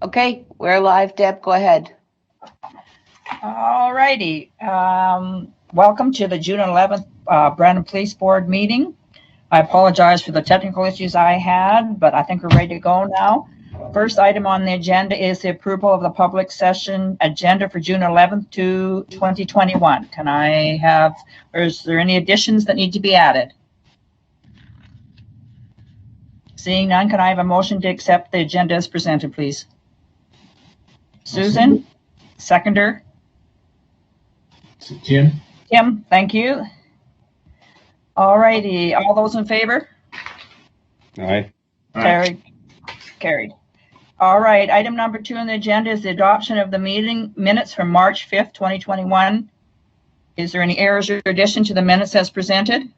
Okay, we're live. Deb, go ahead. All righty. Welcome to the June 11th Brandon Police Board meeting. I apologize for the technical issues I had, but I think we're ready to go now. First item on the agenda is the approval of the public session agenda for June 11th to 2021. Can I have, or is there any additions that need to be added? Seeing none, can I have a motion to accept the agenda as presented, please? Susan, seconder. Tim. Tim, thank you. All righty, all those in favor? Aye. Carried. All right, item number 2 on the agenda is the adoption of the meeting minutes from March 5th, 2021. Is there any errors or addition to the minutes as presented?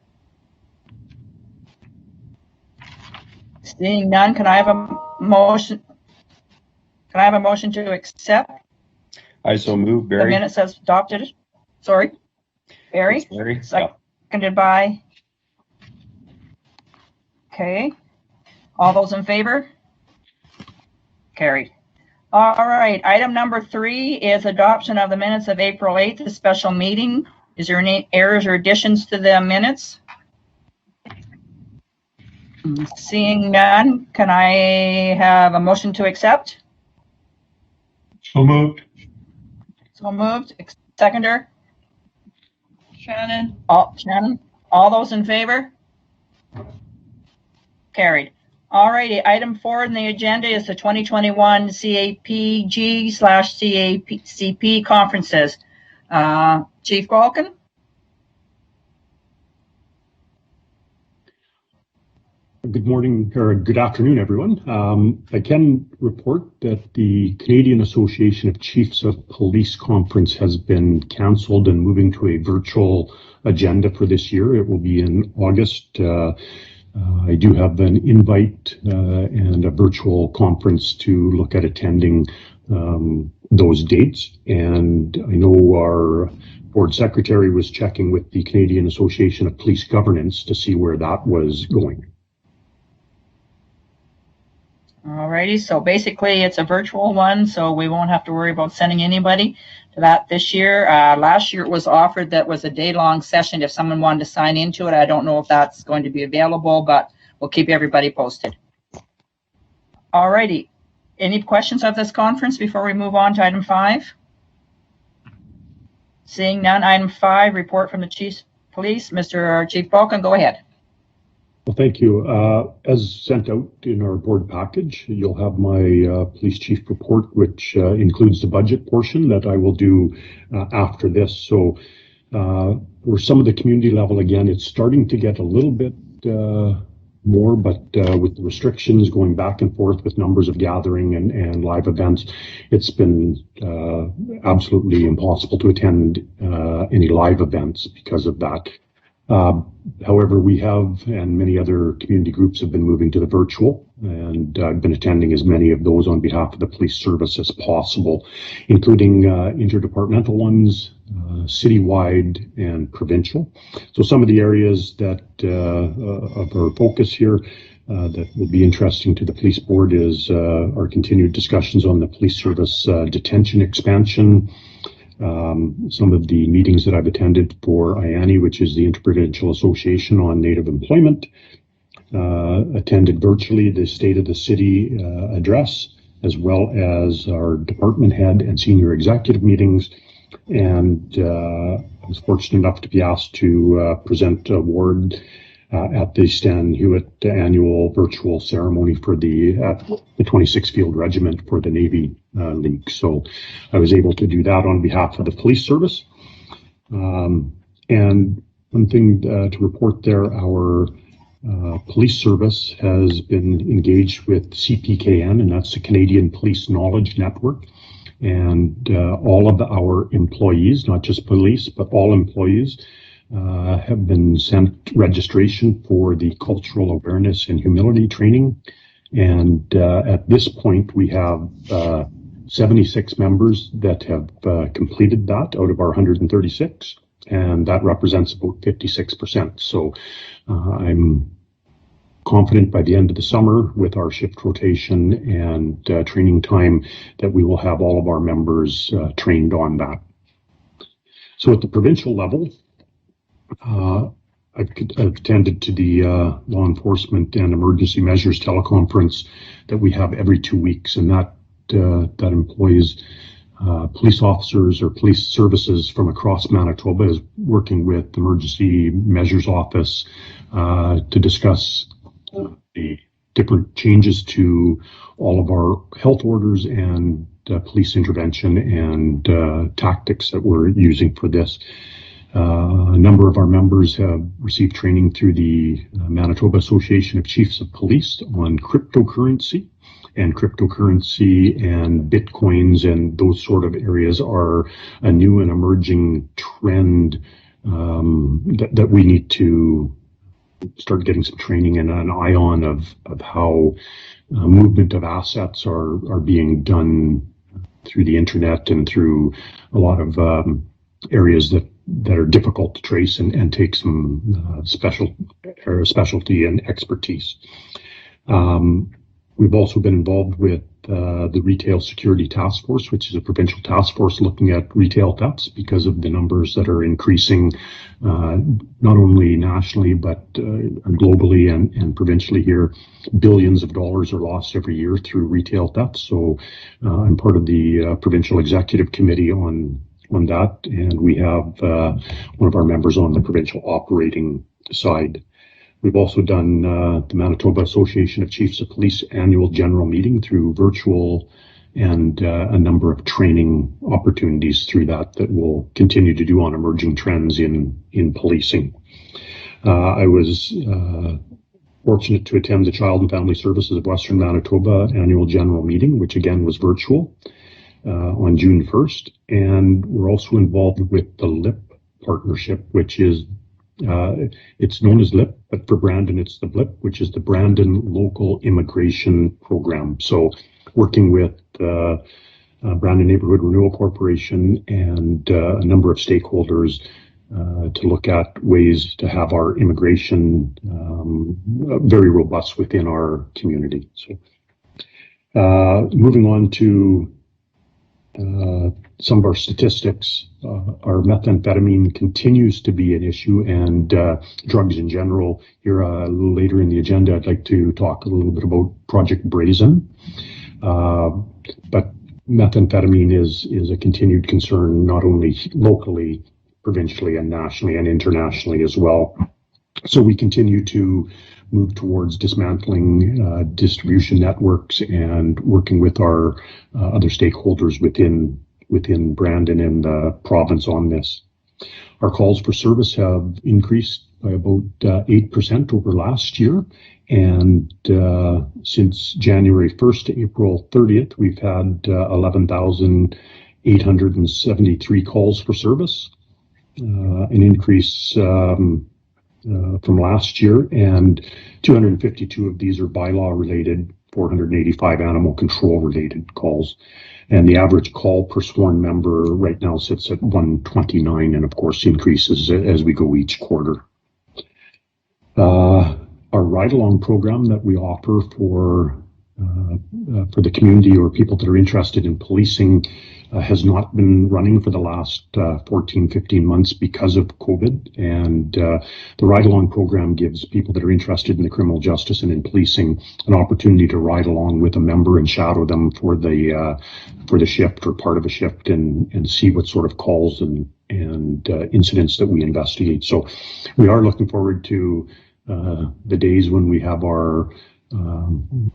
Seeing none, can I have a motion? Can I have a motion to accept? I so move, Barry. The minutes as adopted. Sorry, Barry. Barry. Seconded by. Okay. All those in favor? Carried. All right. Item number 3 is adoption of the minutes of April 8th, the special meeting. Is there any errors or additions to the minutes? Seeing none, can I have a motion to accept? So moved. So moved. Seconder? Shannon. Shannon. All those in favor? Carried. All righty. Item 4 on the agenda is the 2021 CAPG/CACP conferences. Chief Balkin? Good morning, or good afternoon, everyone. I can report that the Canadian Association of Chiefs of Police Conference has been cancelled and moving to a virtual agenda for this year. It will be in August. I do have an invite and a virtual conference to look at attending those dates. And I know our board secretary was checking with the Canadian Association of Police Governance to see where that was going. All righty, so basically it's a virtual one, so we won't have to worry about sending anybody to that this year. Last year it was offered that was a day-long session if someone wanted to sign into it. I don't know if that's going to be available, but we'll keep everybody posted. All righty, any questions of this conference before we move on to item 5? Seeing none, item 5, report from the Chief Police. Mr. Chief Balkin, go ahead. Well, thank you. As sent out in our board package, you'll have my police chief report, which includes the budget portion that I will do after this. So for some of the community level, again, it's starting to get a little bit more, but with the restrictions going back and forth with numbers of gathering and live events, it's been absolutely impossible to attend any live events because of that. However, we have, and many other community groups have been moving to the virtual, and I've been attending as many of those on behalf of the police service as possible, including interdepartmental ones, citywide, and provincial. So some of the areas that of our focus here that will be interesting to the police board is our continued discussions on the police service detention expansion. Some of the meetings that I've attended for IANI, which is the Interprovincial Association on Native Employment, attended virtually the State of the City address, as well as our department head and senior executive meetings. And I was fortunate enough to be asked to present an award at the Stan Hewitt annual virtual ceremony for the 26th Field Regiment for the Navy League. So I was able to do that on behalf of the police service. And one thing to report there, our police service has been engaged with CPKN, and that's the Canadian Police Knowledge Network. And all of our employees, not just police, but all employees, have been sent registration for the cultural awareness and humility training. And at this point, we have 76 members that have completed that out of our 136, and that represents about 56%. So I'm confident by the end of the summer with our shift rotation and training time that we will have all of our members trained on that. So at the provincial level, I've attended to the law enforcement and emergency measures teleconference that we have every 2 weeks, and that employs police officers or police services from across Manitoba is working with the Emergency Measures Office to discuss the different changes to all of our health orders and police intervention and tactics that we're using for this. A number of our members have received training through the Manitoba Association of Chiefs of Police on cryptocurrency, and Bitcoins and those sort of areas are a new and emerging trend that we need to start getting some training and an eye on of how movement of assets are being done through the internet and through a lot of areas that are difficult to trace and take some specialty and expertise. We've also been involved with the Retail Security Task Force, which is a provincial task force looking at retail thefts because of the numbers that are increasing not only nationally but globally and provincially here. Billions of dollars are lost every year through retail thefts. So I'm part of the provincial executive committee on that, and we have one of our members on the provincial operating side. We've also done the Manitoba Association of Chiefs of Police annual general meeting through virtual and a number of training opportunities through that we'll continue to do on emerging trends in policing. I was fortunate to attend the Child and Family Services of Western Manitoba annual general meeting, which again was virtual on June 1st. And we're also involved with the LIP partnership, which is it's known as LIP, but for Brandon, it's the BLIP, which is the Brandon Local Immigration Program. So working with Brandon Neighborhood Renewal Corporation and a number of stakeholders to look at ways to have our immigration very robust within our community. So moving on to some of our statistics, our methamphetamine continues to be an issue, and drugs in general. Here a little later in the agenda, I'd like to talk a little bit about Project Brazen. But methamphetamine is a continued concern, not only locally, provincially, and nationally, and internationally as well. So we continue to move towards dismantling distribution networks and working with our other stakeholders within Brandon and the province on this. Our calls for service have increased by about 8% over last year, and since January 1st to April 30th, we've had 11,873 calls for service, an increase from last year, and 252 of these are bylaw related, 485 animal control related calls. And the average call per sworn member right now sits at 129, and of course increases as we go each quarter. Our ride-along program that we offer for the community or people that are interested in policing has not been running for the last 14, 15 months because of COVID. And the ride-along program gives people that are interested in the criminal justice and in policing an opportunity to ride along with a member and shadow them for the shift or part of a shift and see what sort of calls and incidents that we investigate. So we are looking forward to the days when we have our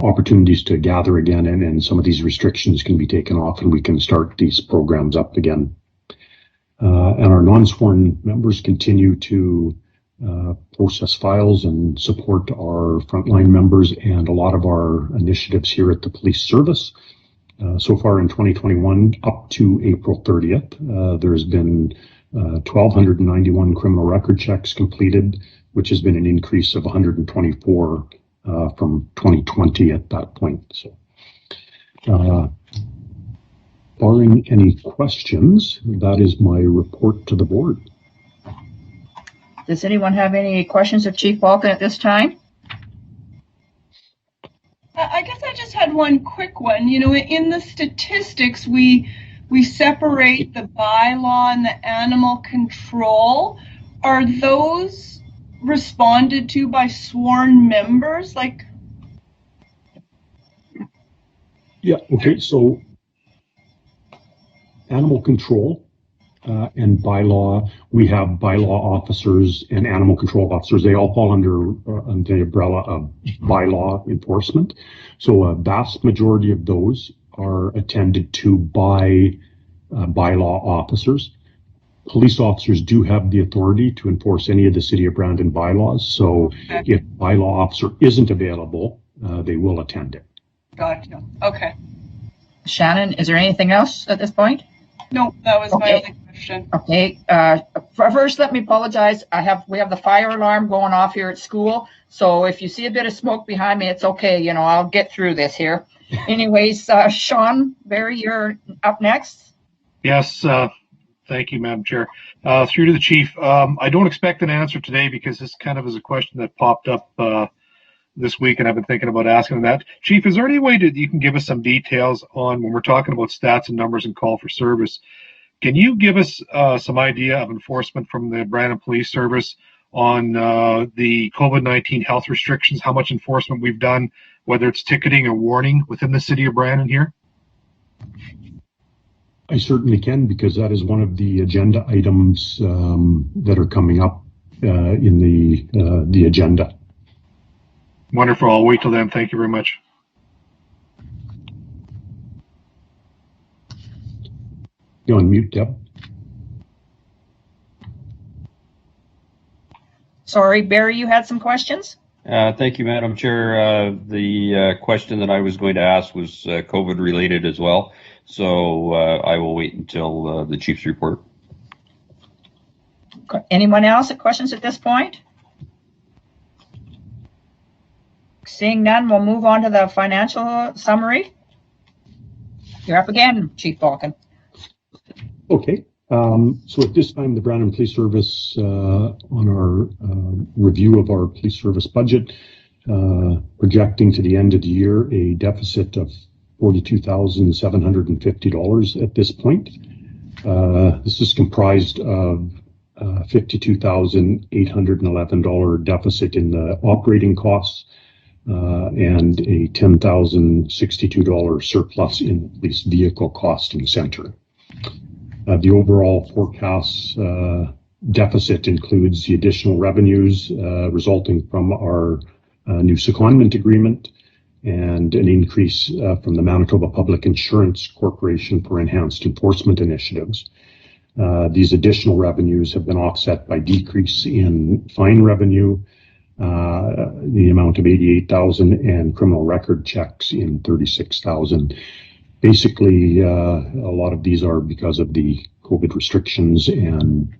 opportunities to gather again, and some of these restrictions can be taken off and we can start these programs up again. And our non-sworn members continue to process files and support our frontline members and a lot of our initiatives here at the police service. So far in 2021, up to April 30th, there's been 1,291 criminal record checks completed, which has been an increase of 124 from 2020 at that point. So, barring any questions, that is my report to the board. Does anyone have any questions of Chief Balkin at this time? had one quick one. You know, in the statistics, we separate the bylaw and the animal control. Are those responded to by sworn members? Like, Yeah, okay, so animal control and bylaw, we have bylaw officers and animal control officers. They all fall under the umbrella of bylaw enforcement. So a vast majority of those are attended to by bylaw officers. Police officers do have the authority to enforce any of the City of Brandon bylaws. So if bylaw officer isn't available, they will attend it. gotcha. Okay. Shannon, is there anything else at this point? No, that was my Okay. only question. Okay, first let me apologize. We have the fire alarm going off here at school. So if you see a bit of smoke behind me, it's okay. You know, I'll get through this here. Anyways, Sean Barry, you're up next. Yes, thank you, Madam Chair. Through to the Chief. I don't expect an answer today because this kind of is a question that popped up this week, and I've been thinking about asking that. Chief, is there any way that you can give us some details on when we're talking about stats and numbers and call for service? Can you give us some idea of enforcement from the Brandon Police Service on the COVID-19 health restrictions, how much enforcement we've done, whether it's ticketing or warning within the City of Brandon here? I certainly can, because that is one of the agenda items that are coming up in the agenda. Wonderful. I'll wait till then. Thank you very much. You're on mute, Deb. Sorry, Barry, you had some questions? Thank you, Madam Chair. The question that I was going to ask was COVID related as well. So I will wait until the Chief's report. Anyone else have questions at this point? Seeing none, we'll move on to the financial summary. You're up again, Chief Balkin. Okay. So at this time, the Brandon Police Service, on our review of our police service budget, projecting to the end of the year a deficit of $42,750 at this point. This is comprised of $52,811 deficit in the operating costs and a $10,062 surplus in the police vehicle costing center. The overall forecast deficit includes the additional revenues resulting from our new secondment agreement and an increase from the Manitoba Public Insurance Corporation for enhanced enforcement initiatives. These additional revenues have been offset by decrease in fine revenue, the amount of $88,000, and criminal record checks in $36,000. Basically, a lot of these are because of the COVID restrictions and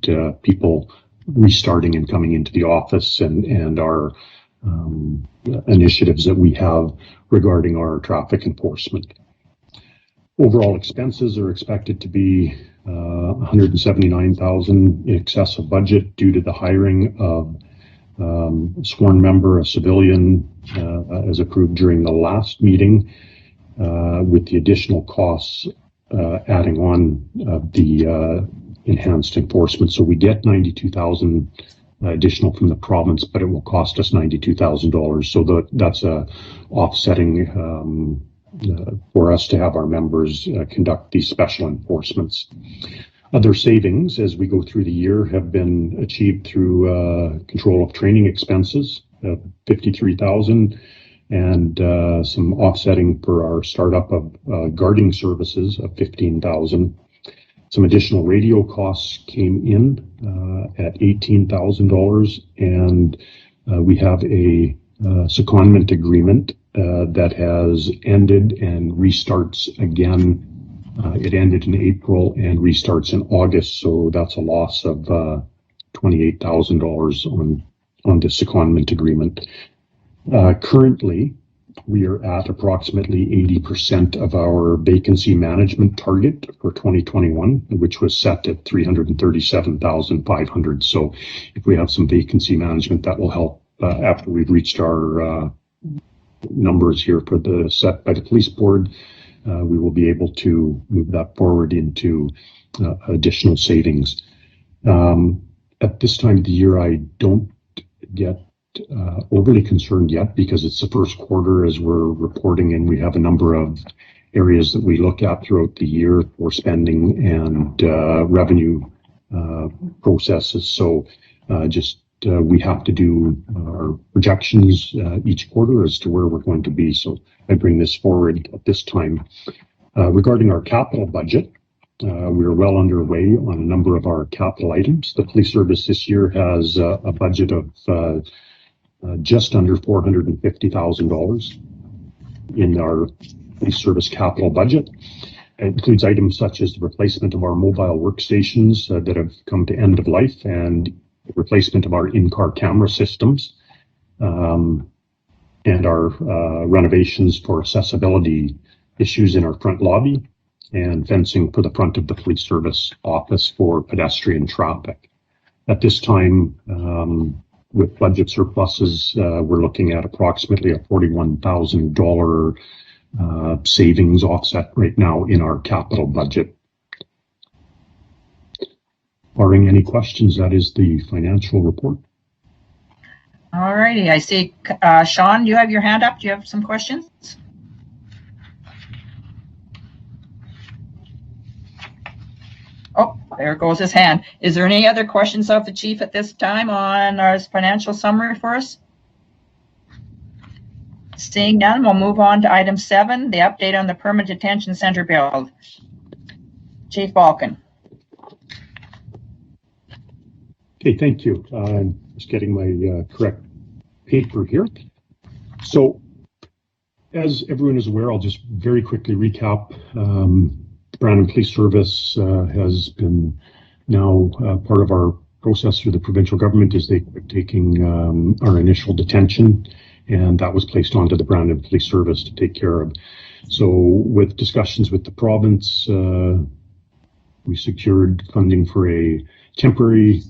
people restarting and coming into the office and our initiatives that we have regarding our traffic enforcement. Overall expenses are expected to be $179,000 in excess of budget due to the hiring of a sworn member, a civilian, as approved during the last meeting, with the additional costs adding on the enhanced enforcement. So we get $92,000 additional from the province, but it will cost us $92,000. So that's a offsetting for us to have our members conduct these special enforcements. Other savings as we go through the year have been achieved through control of training expenses, $53,000, and some offsetting for our startup of guarding services of $15,000. Some additional radio costs came in at $18,000, and we have a secondment agreement that has ended and restarts again. It ended in April and restarts in August, so that's a loss of $28,000 on the secondment agreement. Currently, we are at approximately 80% of our vacancy management target for 2021, which was set at 337,500. So if we have some vacancy management, that will help after we've reached our numbers here for the set by the police board, we will be able to move that forward into additional savings. At this time of the year, I don't get overly concerned yet because it's the first quarter as we're reporting, and we have a number of areas that we look at throughout the year for spending and revenue processes. So we have to do our projections each quarter as to where we're going to be. So I bring this forward at this time. Regarding our capital budget, we are well underway on a number of our capital items. The police service this year has a budget of just under $450,000 in our police service capital budget. It includes items such as the replacement of our mobile workstations that have come to end of life and the replacement of our in-car camera systems, and our renovations for accessibility issues in our front lobby and fencing for the front of the police service office for pedestrian traffic. At this time, with budget surpluses, we're looking at approximately a $41,000 savings offset right now in our capital budget. Barring any questions, that is the financial report. All righty. I see, Sean, you have your hand up. Do you have some questions? Oh, there goes his hand. Is there any other questions of the chief at this time on our financial summary for us? Seeing none, we'll move on to item 7, the update on the permanent detention center build. Chief Balkin. Okay, thank you. I'm just getting my correct paper here. So, as everyone is aware, I'll just very quickly recap. Brandon Police Service has been now part of our process through the provincial government as they quit taking our initial detention, and that was placed onto the Brandon Police Service to take care of. So with discussions with the province, we secured funding for a temporary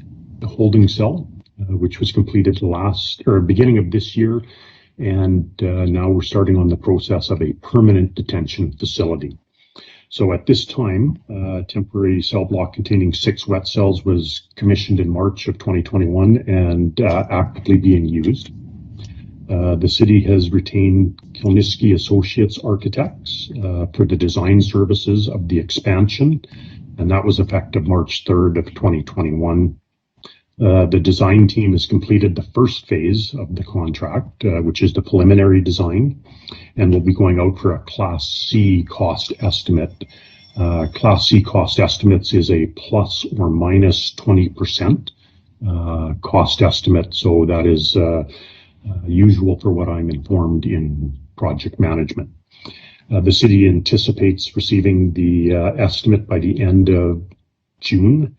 holding cell, which was completed beginning of this year, and now we're starting on the process of a permanent detention facility. So at this time, a temporary cell block containing 6 wet cells was commissioned in March of 2021 and actively being used. The city has retained Kilniski Associates Architects for the design services of the expansion, and that was effective March 3rd of 2021. The design team has completed the first phase of the contract, which is the preliminary design, and will be going out for a Class C cost estimate. Class C cost estimates is a plus or minus 20% cost estimate, so that is usual for what I'm informed in project management. The city anticipates receiving the estimate by the end of June.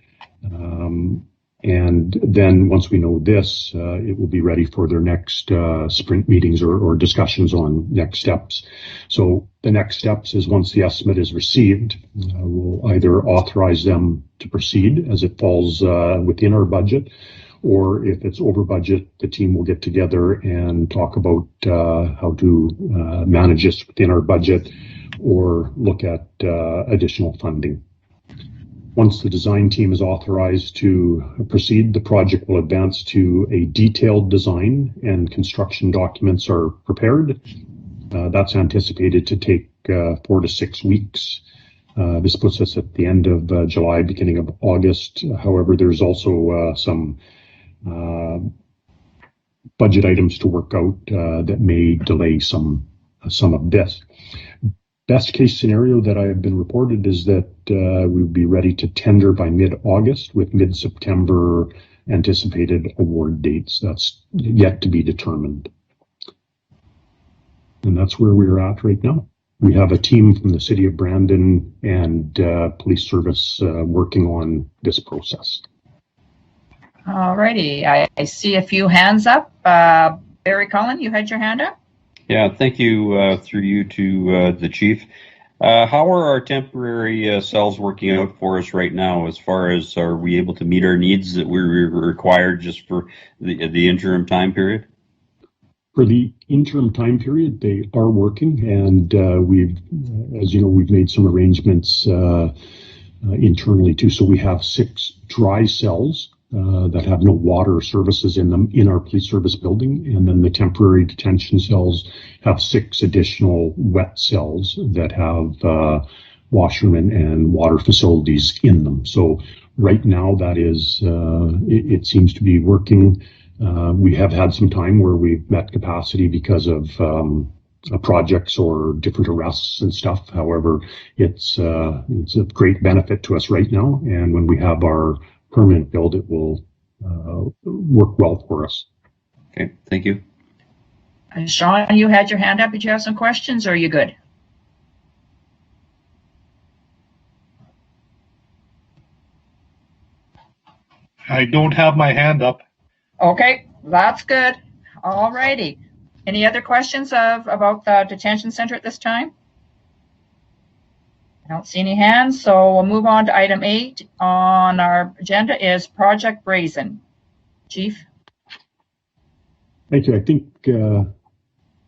And then once we know this, it will be ready for their next sprint meetings or discussions on next steps. So the next steps is once the estimate is received, we'll either authorize them to proceed as it falls within our budget, or if it's over budget, the team will get together and talk about how to manage this within our budget or look at additional funding. Once the design team is authorized to proceed, the project will advance to a detailed design and construction documents are prepared. That's anticipated to take 4 to 6 weeks. This puts us at the end of July, beginning of August. However, there's also some budget items to work out that may delay some of this. Best case scenario that I have been reported is that we would be ready to tender by mid-August with mid-September anticipated award dates. That's yet to be determined. And that's where we're at right now. We have a team from the City of Brandon and Police Service working on this process. All righty. I see a few hands up. Barry Cullen, you had your hand up? Yeah, thank you through you to the chief. How are our temporary cells working out for us right now as far as are we able to meet our needs that we required just for the interim time period? For the interim time period, they are working, and we've, as you know, we've made some arrangements internally too. So we have 6 dry cells that have no water services in them in our police service building, and then the temporary detention cells have 6 additional wet cells that have washroom and water facilities in them. So right now, that is, it seems to be working. We have had some time where we've met capacity because of projects or different arrests and stuff. However, it's a great benefit to us right now, and when we have our permanent build, it will work well for us. Okay, thank you. Sean, you had your hand up. Did you have some questions, or are you good? I don't have my hand up. Okay, that's good. All righty. Any other questions about the detention center at this time? I don't see any hands, so we'll move on to item 8 on our agenda is Project Brazen. Chief? Thank you. I think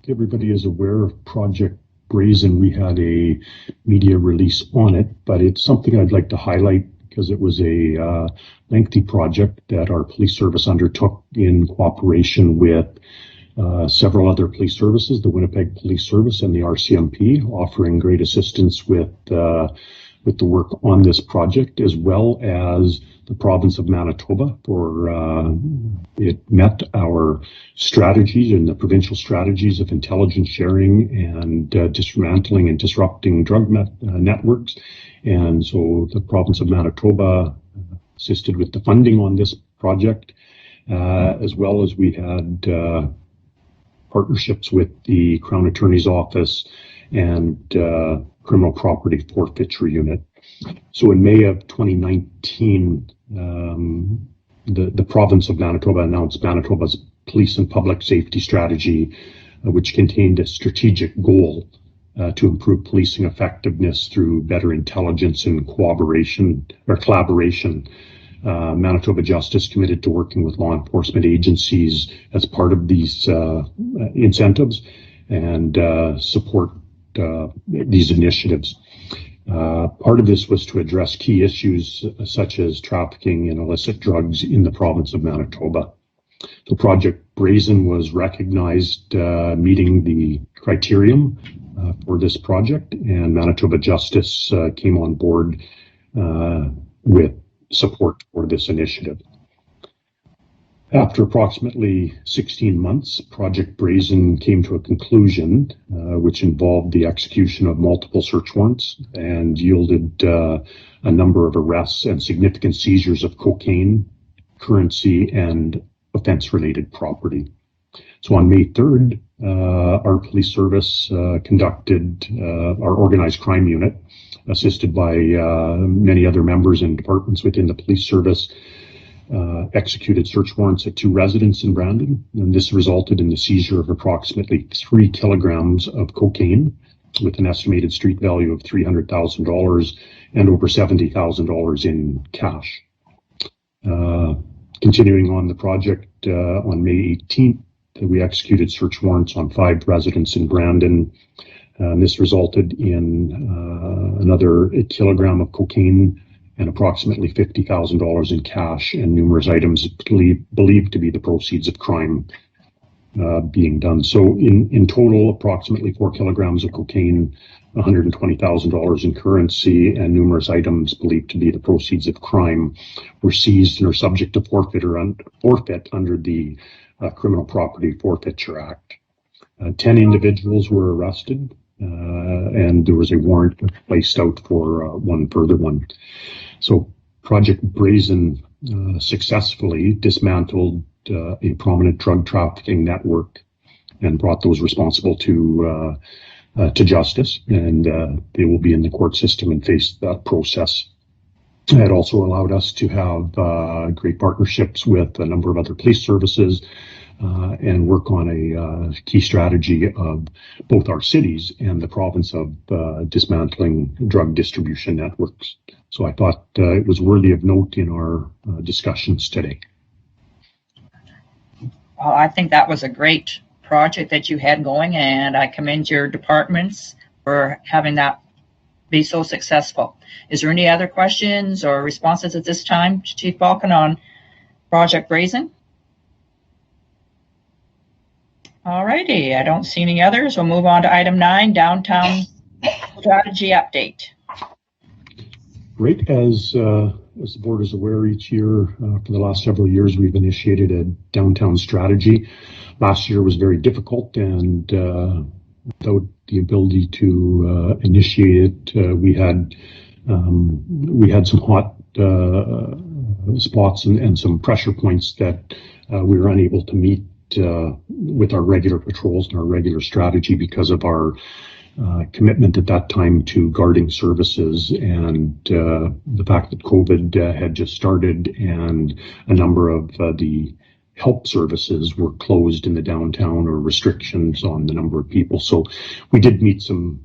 everybody is aware of Project Brazen. We had a media release on it, but it's something I'd like to highlight because it was a lengthy project that our police service undertook in cooperation with several other police services, the Winnipeg Police Service and the RCMP, offering great assistance with the work on this project, as well as the province of Manitoba. It met our strategies and the provincial strategies of intelligence sharing and dismantling and disrupting drug networks. And so the province of Manitoba assisted with the funding on this project, as well as we had partnerships with the Crown Attorney's Office and Criminal Property Forfeiture Unit. So in May of 2019, the province of Manitoba announced Manitoba's police and public safety strategy, which contained a strategic goal to improve policing effectiveness through better intelligence and collaboration. Manitoba Justice committed to working with law enforcement agencies as part of these incentives and support these initiatives. Part of this was to address key issues such as trafficking and illicit drugs in the province of Manitoba. So Project Brazen was recognized meeting the criterion for this project, and Manitoba Justice came on board with support for this initiative. After approximately 16 months, Project Brazen came to a conclusion, which involved the execution of multiple search warrants and yielded a number of arrests and significant seizures of cocaine, currency, and offense-related property. So on May 3rd, our police service conducted our organized crime unit, assisted by many other members and departments within the police service, executed search warrants at 2 residences in Brandon, and this resulted in the seizure of approximately 3 kilograms of cocaine with an estimated street value of $300,000 and over $70,000 in cash. Continuing on the project, on May 18th, we executed search warrants on 5 residents in Brandon. This resulted in another kilogram of cocaine and approximately $50,000 in cash and numerous items believed to be the proceeds of crime being done. So in total, approximately 4 kilograms of cocaine, $120,000 in currency, and numerous items believed to be the proceeds of crime were seized and are subject to forfeit under the Criminal Property Forfeiture Act. 10 individuals were arrested, and there was a warrant placed out for one further one. So Project Brazen successfully dismantled a prominent drug trafficking network and brought those responsible to justice, and they will be in the court system and face that process. It also allowed us to have great partnerships with a number of other police services and work on a key strategy of both our cities and the province of dismantling drug distribution networks. So I thought it was worthy of note in our discussions today. Well, I think that was a great project that you had going, and I commend your departments for having that be so successful. Is there any other questions or responses at this time, Chief Balkin, on Project Brazen? All righty, I don't see any others. We'll move on to item 9, downtown strategy update. Great. As the board is aware, each year for the last several years, we've initiated a downtown strategy. Last year was very difficult, and without the ability to initiate it, we had some hot spots and some pressure points that we were unable to meet with our regular patrols and our regular strategy because of our commitment at that time to guarding services and the fact that COVID had just started and a number of the help services were closed in the downtown or restrictions on the number of people. So we did meet some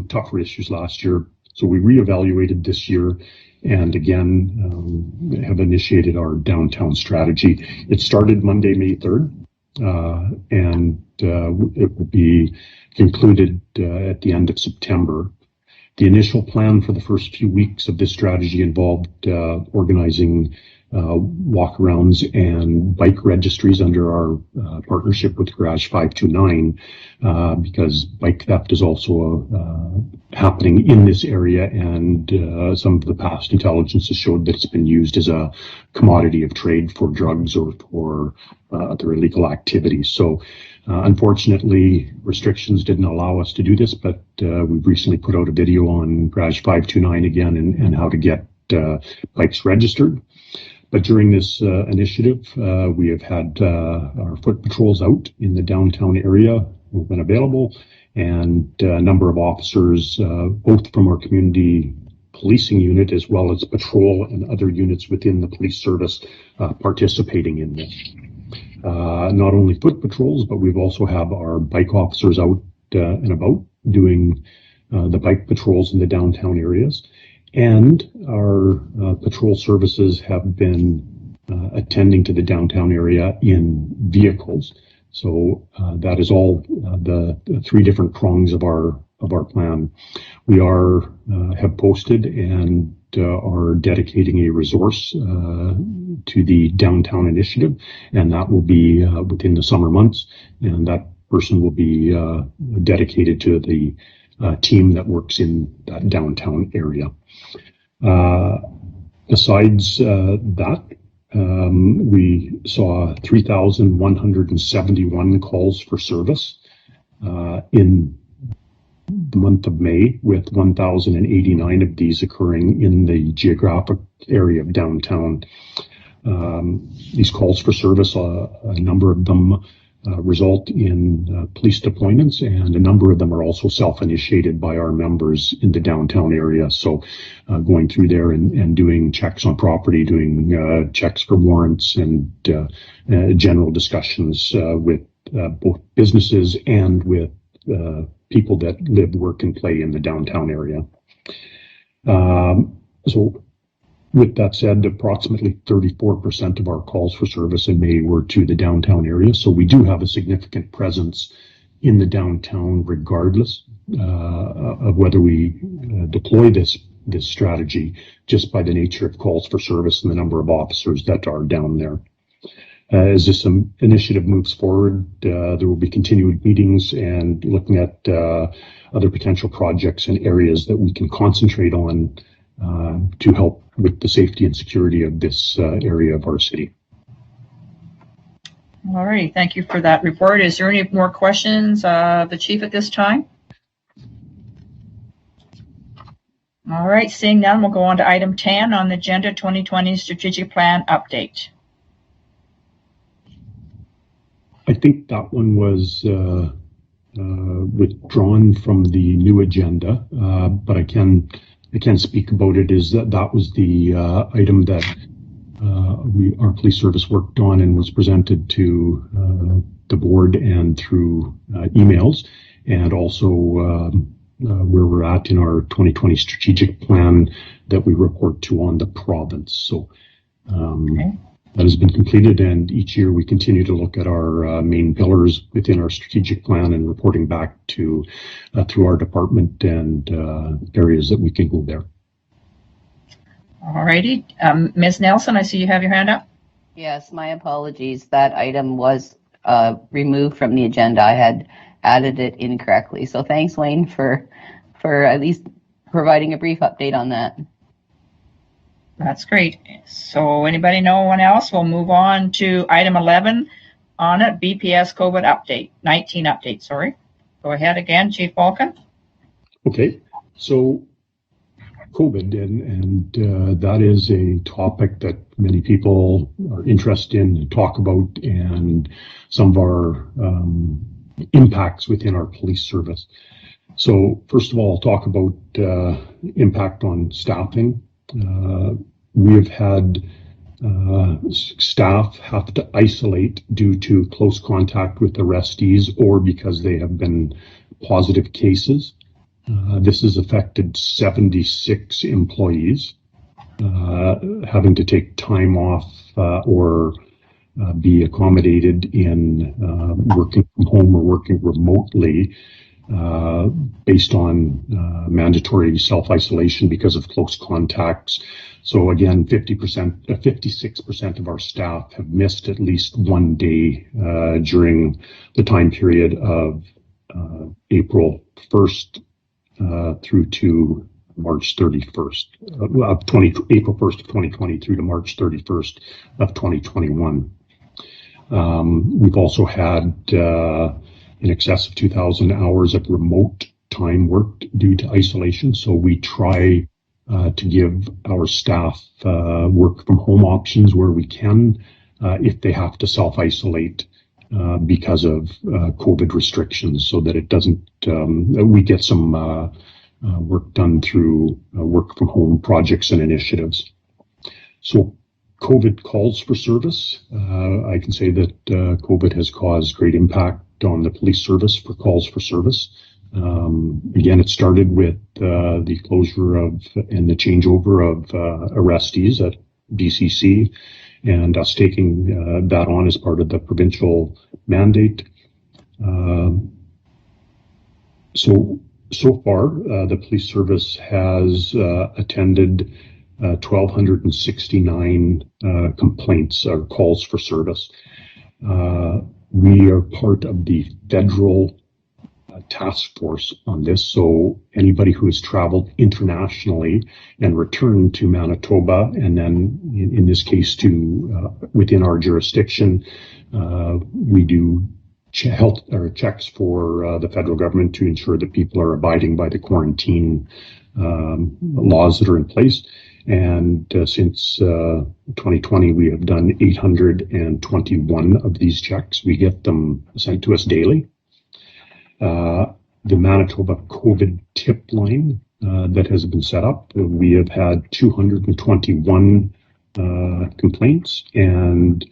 tougher issues last year. So we reevaluated this year and again have initiated our downtown strategy. It started Monday, May 3rd. And it will be concluded at the end of September. The initial plan for the first few weeks of this strategy involved organizing walkarounds and bike registries under our partnership with Garage 529 because bike theft is also happening in this area, and some of the past intelligence has showed that it's been used as a commodity of trade for drugs or for other illegal activities. So unfortunately, restrictions didn't allow us to do this, but we've recently put out a video on Garage 529 again and how to get bikes registered. But during this initiative, we have had our foot patrols out in the downtown area when available, and a number of officers, both from our community policing unit as well as patrol and other units within the police service participating in this. Not only foot patrols, but we've also have our bike officers out and about doing the bike patrols in the downtown areas. And our patrol services have been attending to the downtown area in vehicles. So that is all the 3 different prongs of our plan. We have posted and are dedicating a resource to the downtown initiative, and that will be within the summer months. And that person will be dedicated to the team that works in that downtown area. Besides that, we saw 3,171 calls for service in the month of May, with 1,089 of these occurring in the geographic area of downtown. These calls for service, a number of them result in police deployments, and a number of them are also self-initiated by our members in the downtown area. So going through there and doing checks on property, doing checks for warrants, and general discussions with both businesses and with people that live, work, and play in the downtown area. So with that said, approximately 34% of our calls for service in May were to the downtown area. So we do have a significant presence in the downtown, regardless of whether we deploy this strategy, just by the nature of calls for service and the number of officers that are down there. As this initiative moves forward, there will be continued meetings and looking at other potential projects and areas that we can concentrate on to help with the safety and security of this area of our city. All right, thank you for that report. Is there any more questions, the chief, at this time? All right, seeing none, we'll go on to item 10 on the agenda, 2020 strategic plan update. I think that one was withdrawn from the new agenda, but I can speak about it. Is that was the item that our police service worked on and was presented to the board and through emails, and also where we're at in our 2020 strategic plan that we report to on the province. So Okay. that has been completed, and each year we continue to look at our main pillars within our strategic plan and reporting back to through our department and areas that we can go there. All righty. Ms. Nelson, I see you have your hand up. Yes, my apologies. That item was removed from the agenda. I had added it incorrectly. So thanks, Wayne, for at least providing a brief update on that. That's great. So anybody, no one else? We'll move on to item 11 on it, BPS COVID update, 19 update, sorry. Go ahead again, Chief Balkan. Okay, so COVID, and that is a topic that many people are interested in and talk about, and some of our impacts within our police service. So first of all, I'll talk about impact on staffing. We have had staff have to isolate due to close contact with arrestees or because they have been positive cases. This has affected 76 employees having to take time off or be accommodated in working from home or working remotely based on mandatory self-isolation because of close contacts. So again, 56% of our staff have missed at least one day during the time period of April 1st through to March 31st, April 1st of 2020 through to March 31st of 2021. We've also had in excess of 2,000 hours of remote time worked due to isolation. So we try to give our staff work from home options where we can if they have to self-isolate because of COVID restrictions, so that it doesn't, we get some work done through work from home projects and initiatives. So COVID calls for service. I can say that COVID has caused great impact on the police service for calls for service. Again, it started with the closure of and the changeover of arrestees at BCC, and us taking that on as part of the provincial mandate. So far, the police service has attended 1,269 complaints or calls for service. We are part of the federal task force on this, so anybody who has traveled internationally and returned to Manitoba, and then in this case to within our jurisdiction, we do health or checks for the federal government to ensure that people are abiding by the quarantine laws that are in place. And since 2020, we have done 821 of these checks. We get them sent to us daily. The Manitoba COVID tip line that has been set up, we have had 221 complaints, and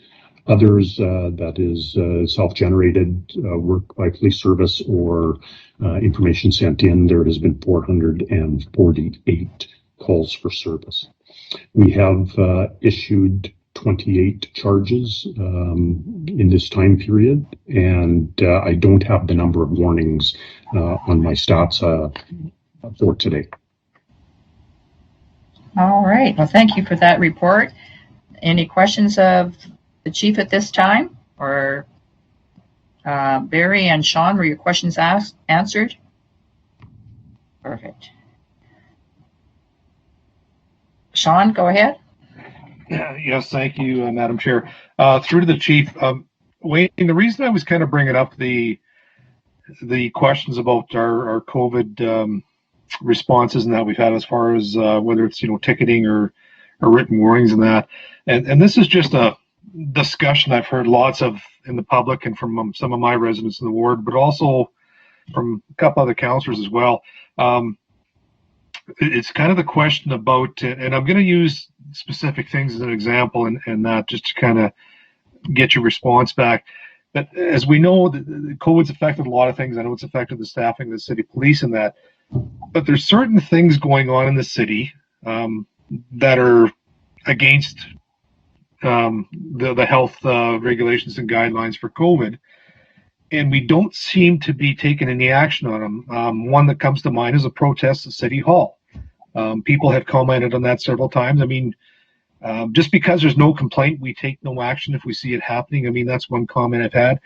others that is self-generated work by police service or information sent in. There has been 448 calls for service. We have issued 28 charges in this time period, and I don't have the number of warnings on my stats for today. All right. Well, thank you for that report. Any questions of the chief at this time? Or Barry and Sean, were your questions answered? Perfect. Sean, go ahead. Yes, thank you, Madam Chair. Through to the chief, Wayne, the reason I was kind of bringing up the questions about our COVID responses and that we've had as far as whether it's ticketing or written warnings and that, and this is just a discussion I've heard lots of in the public and from some of my residents in the ward, but also from a couple other councillors as well. It's kind of the question about, and I'm going to use specific things as an example and that just to kind of get your response back. But as we know, COVID's affected a lot of things. I know it's affected the staffing of the city police and that, but there's certain things going on in the city that are against the health regulations and guidelines for COVID, and we don't seem to be taking any action on them. One that comes to mind is a protest at City Hall. People have commented on that several times. I mean, just because there's no complaint, we take no action if we see it happening. I mean, that's one comment I've had.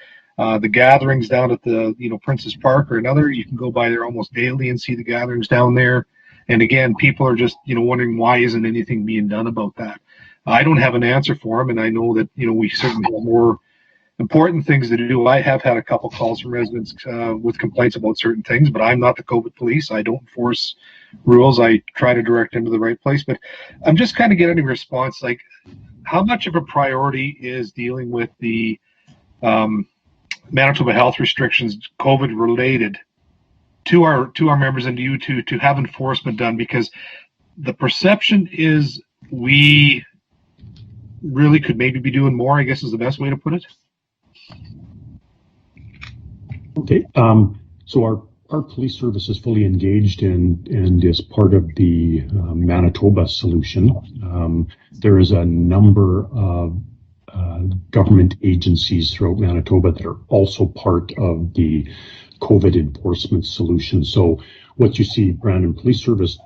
The gatherings down at the Princess Park or another, you can go by there almost daily and see the gatherings down there. And again, people are just wondering why isn't anything being done about that. I don't have an answer for them, and I know that we certainly have more important things to do. I have had a couple calls from residents with complaints about certain things, but I'm not the COVID police. I don't enforce rules. I try to direct them to the right place. But I'm just kind of getting a response, like how much of a priority is dealing with the Manitoba health restrictions, COVID related, to our members and to you to have enforcement done, because the perception is we really could maybe be doing more, I guess is the best way to put it. Okay, so our police service is fully engaged and is part of the Manitoba solution. There is a number of government agencies throughout Manitoba that are also part of the COVID enforcement solution. So what you see Brandon Police Service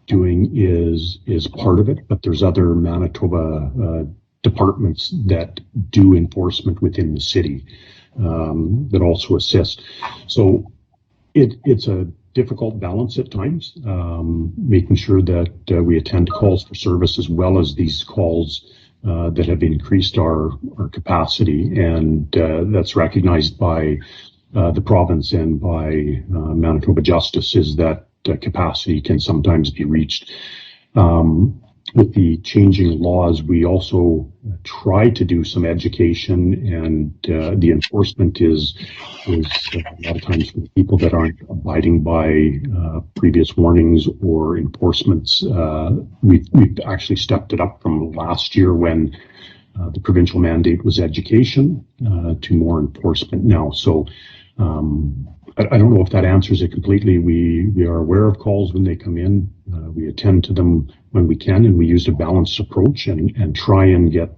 doing is part of it, but there's other Manitoba departments that do enforcement within the city that also assist. So it's a difficult balance at times, making sure that we attend calls for service as well as these calls that have increased our capacity, and that's recognized by the province and by Manitoba Justice, is that capacity can sometimes be reached. With the changing laws, we also try to do some education, and the enforcement is a lot of times for people that aren't abiding by previous warnings or enforcements. We've actually stepped it up from last year when the provincial mandate was education to more enforcement now. So I don't know if that answers it completely. We are aware of calls when they come in. We attend to them when we can, and we use a balanced approach and try and get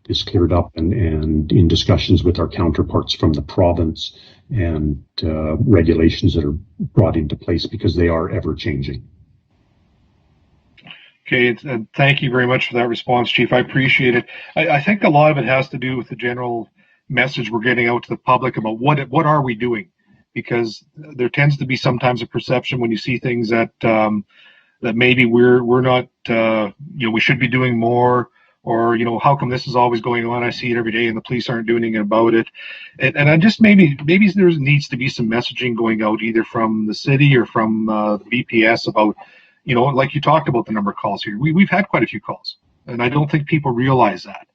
this cleared up and in discussions with our counterparts from the province and regulations that are brought into place, because they are ever changing. Okay, thank you very much for that response, Chief. I appreciate it. I think a lot of it has to do with the general message we're getting out to the public about what are we doing, because there tends to be sometimes a perception when you see things that that maybe we're not we should be doing more, or how come this is always going on? I see it every day and the police aren't doing anything about it. And I just maybe there needs to be some messaging going out either from the city or from the BPS about like you talked about the number of calls here. We've had quite a few calls, and I don't think people realize that.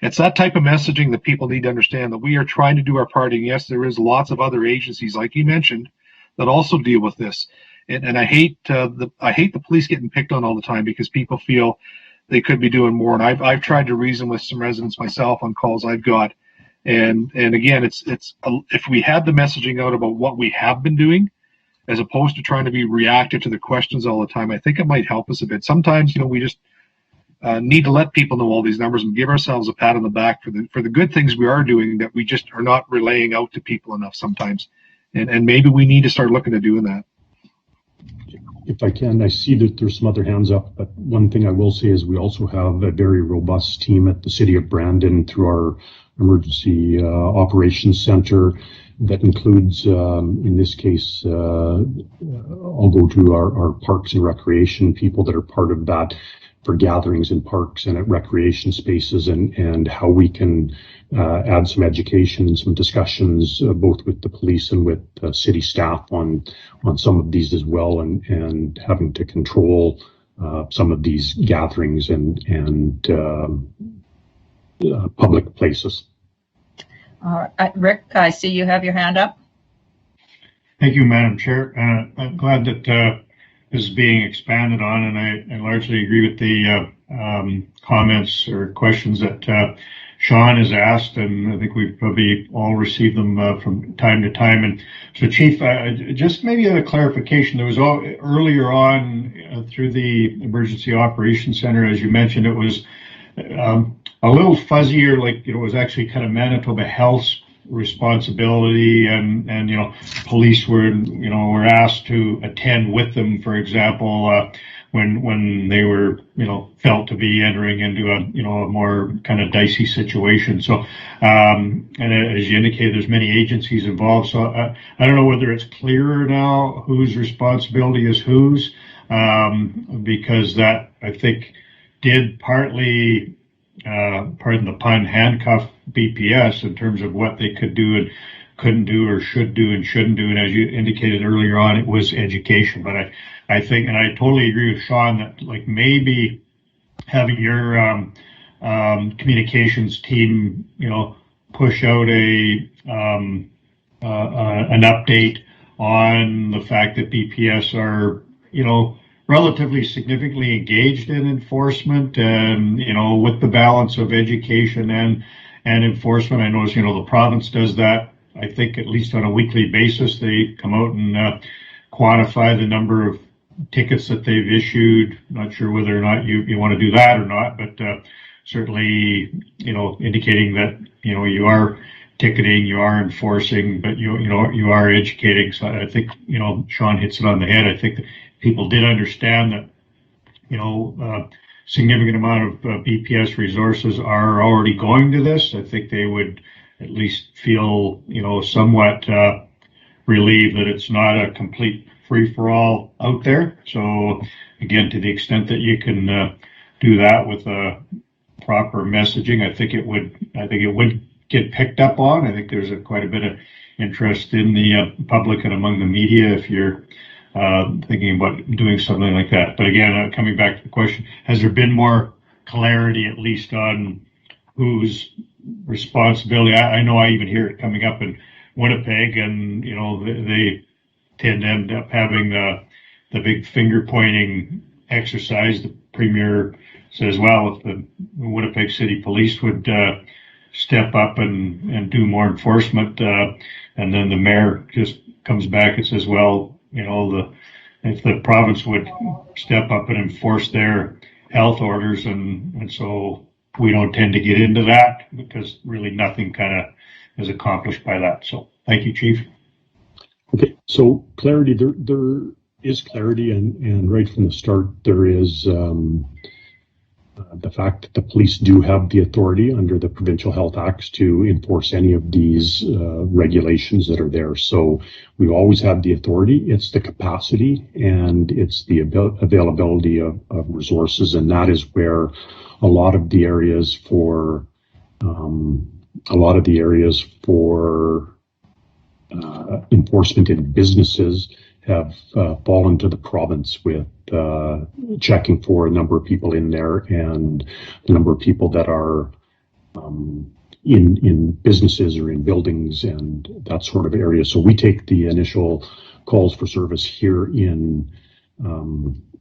It's that type of messaging that people need to understand, that we are trying to do our part. And yes, there is lots of other agencies, like you mentioned, that also deal with this. And I hate the police getting picked on all the time because people feel they could be doing more. And I've tried to reason with some residents myself on calls I've got. And again, it's if we had the messaging out about what we have been doing, as opposed to trying to be reactive to the questions all the time, I think it might help us a bit. Sometimes, we just need to let people know all these numbers and give ourselves a pat on the back for the good things we are doing that we just are not relaying out to people enough sometimes. And maybe we need to start looking at doing that. If I can, I see that there's some other hands up, but one thing I will say is we also have a very robust team at the City of Brandon through our Emergency Operations Center that includes, in this case, I'll go to our Parks and Recreation people that are part of that for gatherings in parks and at recreation spaces, and how we can add some education and some discussions both with the police and with city staff on some of these as well, and having to control some of these gatherings and public places. All right, Rick, I see you have your hand up. Thank you, Madam Chair. I'm glad that this is being expanded on, and I largely agree with the comments or questions that Sean has asked, and I think we've probably all received them from time to time. And so, Chief, just maybe a clarification. There was earlier on through the Emergency Operations Center, as you mentioned, it was a little fuzzier, like, it was actually kind of Manitoba Health's responsibility, and police were asked to attend with them, for example, when they were felt to be entering into a more kind of dicey situation. So and as you indicated, there's many agencies involved, so I don't know whether it's clearer now whose responsibility is whose, because that, I think, did partly, pardon the pun, handcuff BPS in terms of what they could do and couldn't do, or should do and shouldn't do. And as you indicated earlier on, it was education. But I think, and I totally agree with Sean, that like maybe having your communications team, push out an update on the fact that BPS are, relatively significantly engaged in enforcement, and with the balance of education and enforcement. I notice the province does that. I think at least on a weekly basis they come out and quantify the number of tickets that they've issued. Not sure whether or not you want to do that or not, but certainly indicating that you are ticketing, you are enforcing, but you are educating. So I think Sean hits it on the head. I think that people did understand that significant amount of BPS resources are already going to this. I think they would at least feel somewhat relieved that it's not a complete free-for-all out there. So again, to the extent that you can do that with proper messaging, I think it would get picked up on. I think there's quite a bit of interest in the public and among the media if you're thinking about doing something like that. But again, coming back to the question, has there been more clarity, at least on whose responsibility? I know I even hear it coming up in Winnipeg, and they tend to end up having the big finger pointing exercise. The premier says, well, if the Winnipeg City Police would step up and do more enforcement, and then the mayor just comes back and says, well, if the province would step up and enforce their health orders, and so we don't tend to get into that because really nothing kind of is accomplished by that. So thank you, Chief. Okay, so clarity, there is clarity, and right from the start, there is the fact that the police do have the authority under the Provincial Health Acts to enforce any of these regulations that are there. So we always have the authority. It's the capacity and it's the availability of resources, and that is where a lot of the areas for enforcement in businesses have fallen to the province, with checking for a number of people in there and the number of people that are in businesses or in buildings and that sort of area. So we take the initial calls for service here in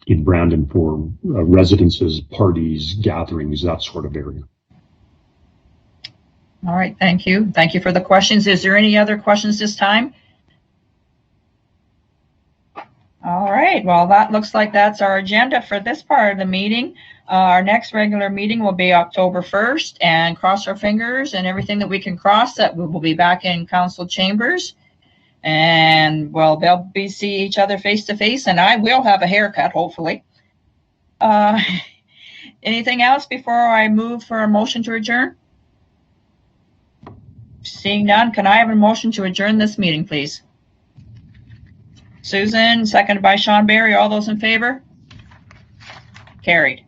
Brandon for residences, parties, gatherings, that sort of area. All right, thank you. Thank you for the questions. Is there any other questions this time? All right, well, that looks like that's our agenda for this part of the meeting. Our next regular meeting will be October 1st, and cross our fingers and everything that we can cross that we will be back in council chambers, and we'll be see each other face to face, and I will have a haircut, hopefully. Anything else before I move for a motion to adjourn? Seeing none, can I have a motion to adjourn this meeting, please? Susan, seconded by Sean Barry. All those in favor? Carried.